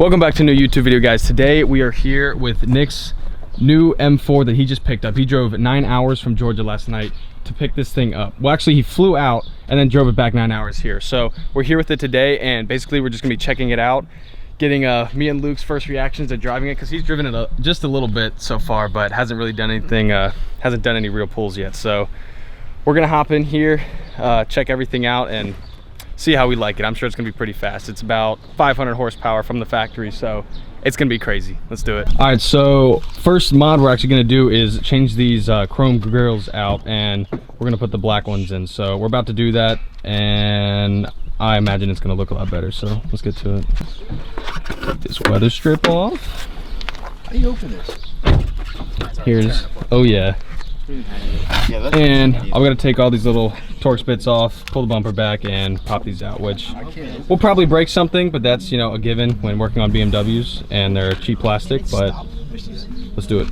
Welcome back to a new YouTube video, guys. Today we are here with Nick's new M4 that he just picked up. He drove 9 hours from Georgia last night to pick this thing up. Well, actually he flew out and then drove it back 9 hours here. So we're here with it today, and basically we're just gonna be checking it out, getting me and Luke's first reactions to driving it, because he's driven it just a little bit so far, but hasn't really done anything, hasn't done any real pulls yet. So we're gonna hop in here, check everything out, and see how we like it. I'm sure it's gonna be pretty fast. It's about 500 horsepower from the factory, so it's gonna be crazy. Let's do it. All right, so first mod we're actually gonna do is change these chrome grills out, and we're gonna put the black ones in. So we're about to do that, and I imagine it's gonna look a lot better. So let's get to it. Get this weather strip off. How do you open this? Here's, oh yeah. And I'm gonna take all these little Torx bits off, pull the bumper back, and pop these out, which will probably break something, but that's, you know, a given when working on BMWs, and they're cheap plastic, but let's do it.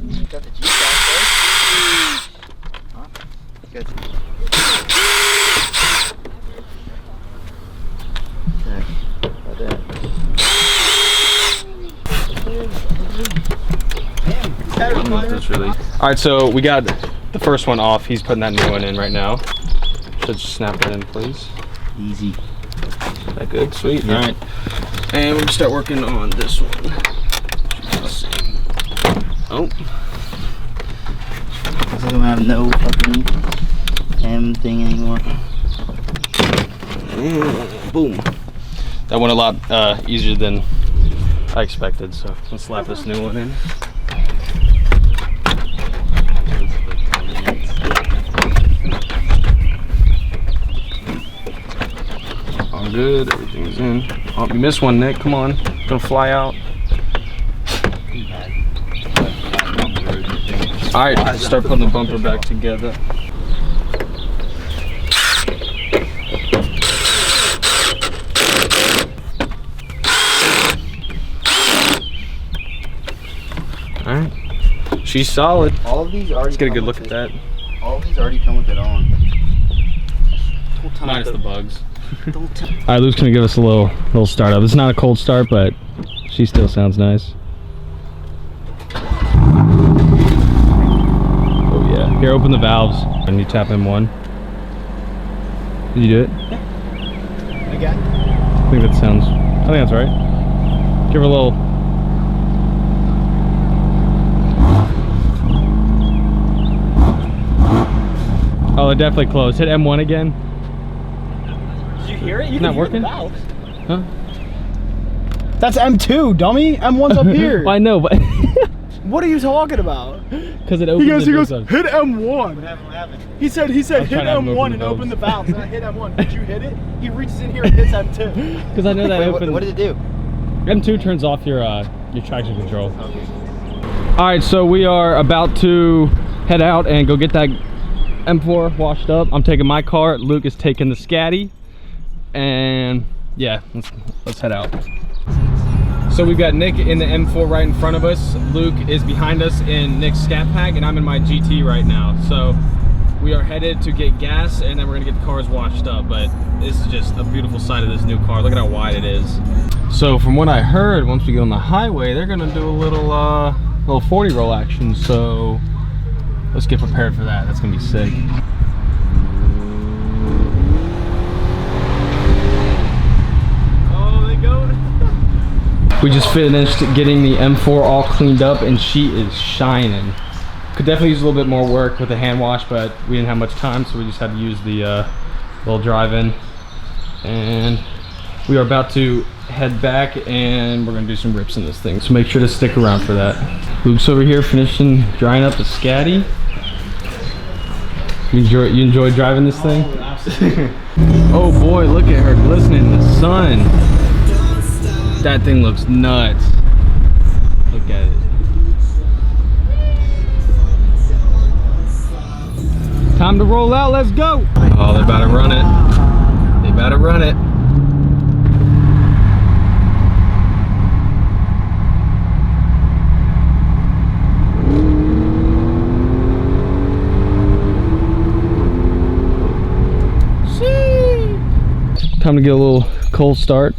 All right, so we got the first one off. He's putting that new one in right now. Should just snap that in, please. Easy. That good? Sweet. Yeah. All right. And we'll start working on this one. Oh. Looks like I'm gonna have no fucking M thing anymore. Boom. That went a lot easier than I expected, so let's slap this new one in. Good, everything's in. Oh, you missed one, Nick. Come on, gonna fly out. All right, start putting the bumper back together. All right, she's solid. All of these already. Let's get a good look at that. All of these already come with it on. Minus the bugs. All right, Luke's gonna give us a little startup. It's not a cold start, but she still sounds nice. Oh yeah. Here, open the valves and you tap in one. Did you do it? Yeah. I got it. I think that sounds. I think that's right. Give her a little. Oh, they're definitely close. Hit M1 again. You hear it? You not working? Huh? That's M2, dummy. M1's up here. Well, I know, but what are you talking about? Because it opens. He goes, hit M1. What happened? He said hit M1 and open the valve. And I hit M1. Did you hit it? He reaches in here and hits M2. Because I know that opens. What did it do? M2 turns off your traction control. Okay. All right, so we are about to head out and go get that M4 washed up. I'm taking my car. Luke is taking the Scatty. And yeah, let's head out. So we've got Nick in the M4 right in front of us. Luke is behind us in Nick's Scat Pack, and I'm in my GT right now. So we are headed to get gas, and then we're gonna get the cars washed up. But this is just a beautiful sight of this new car. Look at how wide it is. So from what I heard, once we get on the highway, they're gonna do a little 40 roll action. So let's get prepared for that. That's gonna be sick. We just finished getting the M4 all cleaned up, and she is shining. Could definitely use a little bit more work with the hand wash, but we didn't have much time, so we just had to use the little drive-in. And we are about to head back, and we're gonna do some rips in this thing, so make sure to stick around for that. Luke's over here finishing drying up the Scatty. You enjoy driving this thing? Oh, absolutely. Oh boy, look at her glistening in the sun. That thing looks nuts. Look at it. Time to roll out, let's go. Oh, they're about to run it. They about to run it. Time to get a little cold start.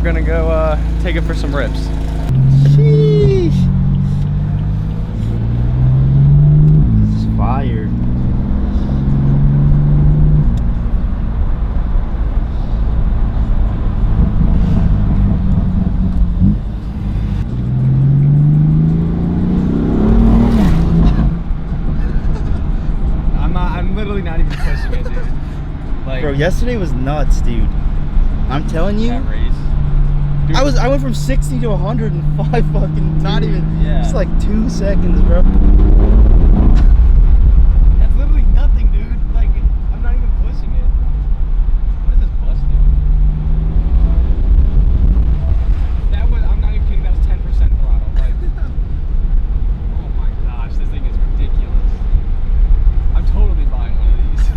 we're gonna go take it for some rips. Sheesh. This is fire. I'm literally not even pushing it, dude. Like, Bro, yesterday was nuts, dude. I'm telling you. that race. Dude, I went from 60 to 105 fucking, not even, yeah. just like 2 seconds, bro. That's literally nothing, dude. Like, I'm not even pushing it. What is this bus doing? That was, I'm not even kidding, that was 10% throttle. Like, oh my gosh, this thing is ridiculous. I'm totally buying one of these.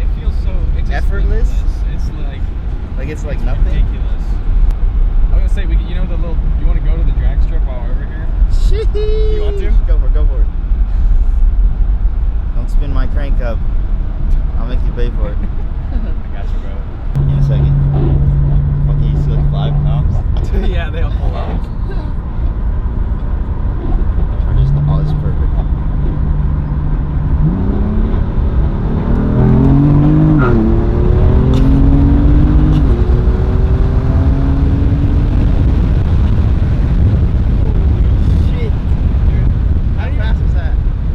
It feels so Effortless? It's It's like nothing. ridiculous. I was gonna say, you know the little, you want to go to the drag strip while we're over here? Sheesh. You want to? Go for it. Don't spin my crank up. I'll make you pay for it. I got you, bro. In a second. Fucking, you see like 5 cops? Yeah, they all pull out. Oh, this is perfect. Shit. Dude, How fast was that?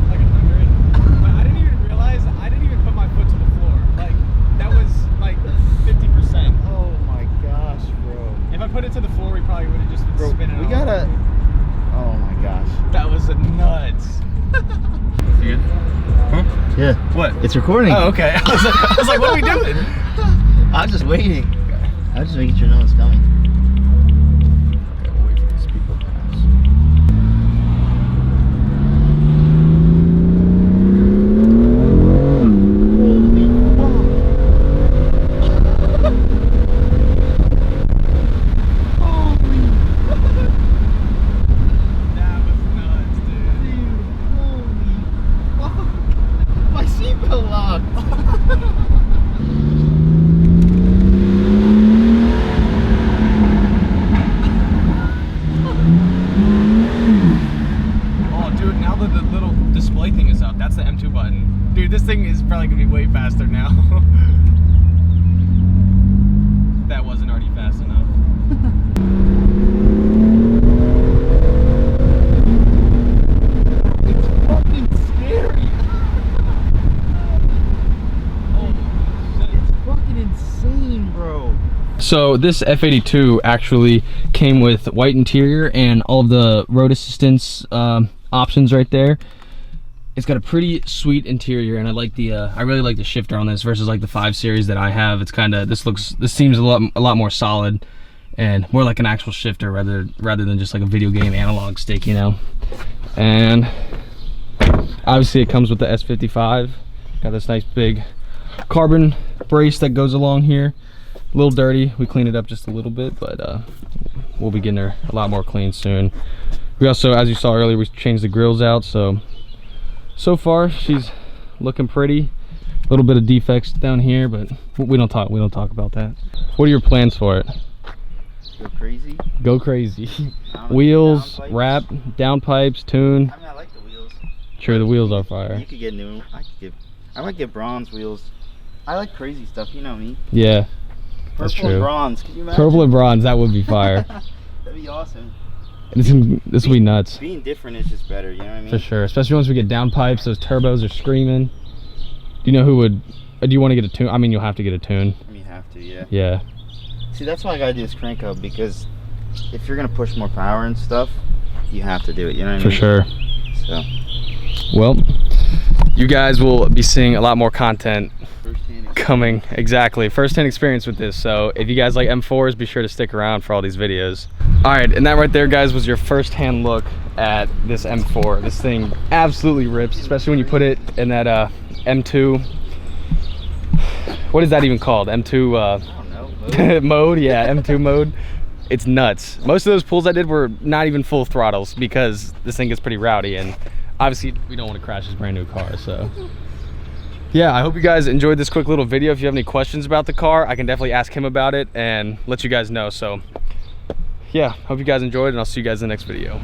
like 100. But I didn't even realize, I didn't even put my foot to the floor. Like, that was like 50%. Oh my gosh, bro. If I put it to the floor, we probably would have just been Bro, spinning we all gotta. over. Oh my gosh. That was nuts. You good? Huh? Yeah. What? It's recording. Oh, okay. I was like, what are we doing? I was just waiting. I was just making sure no one's coming. Okay, we'll wait for these people to pass. Holy That was nuts, dude. Holy fuck. My seatbelt locked. Oh, dude, now that the little display thing is up, that's the M2 button. Dude, this thing is probably gonna be way faster now. That wasn't already fast enough. It's fucking scary. It's fucking insane, bro. So this F82 actually came with white interior and all of the road assistance options right there. It's got a pretty sweet interior, and I like the I really like the shifter on this versus like the 5 Series that I have. It's kind of, this seems a lot more solid and more like an actual shifter rather than just like a video game analog stick, you know. And obviously it comes with the S55. Got this nice big carbon brace that goes along here. A little dirty, we cleaned it up just a little bit, but we'll be getting her a lot more clean soon. We also, as you saw earlier, we changed the grills out, so far she's looking pretty. A little bit of defects down here, but we don't talk about that. What are your plans for it? Go crazy. Go crazy. Wheels, Wheels, wrap, downpipes, tune. I mean, I like the wheels. Sure, the wheels are fire. You could get new. I might get bronze wheels. I like crazy stuff, you know me. Yeah, that's Purple and true. bronze. Can you imagine? Purple and bronze, that would be fire. That'd be awesome. This will be nuts. Being different is just better, you know what I mean? For sure, especially once we get downpipes, those turbos are screaming. Do you know who would, do you want to get a tune? I mean, you'll have to get a tune. I mean, you have to, yeah. Yeah. See, that's why I gotta do this crank up, because if you're gonna push more power and stuff, you have to do it, you know what I For mean? sure. So, Well, you guys will be seeing a lot more content firsthand. coming. Exactly, first-hand experience with this. So if you guys like M4s, be sure to stick around for all these videos. All right, and that right there, guys, was your first-hand look at this M4. This thing absolutely rips, especially when you put it in that M2. What is that even called? M2 I don't know. mode? Yeah, M2 mode. It's nuts. Most of those pulls I did were not even full throttles because this thing gets pretty rowdy, and obviously we don't want to crash his brand new car, so. Yeah, I hope you guys enjoyed this quick little video. If you have any questions about the car, I can definitely ask him about it and let you guys know. So yeah, hope you guys enjoyed, and I'll see you guys in the next video.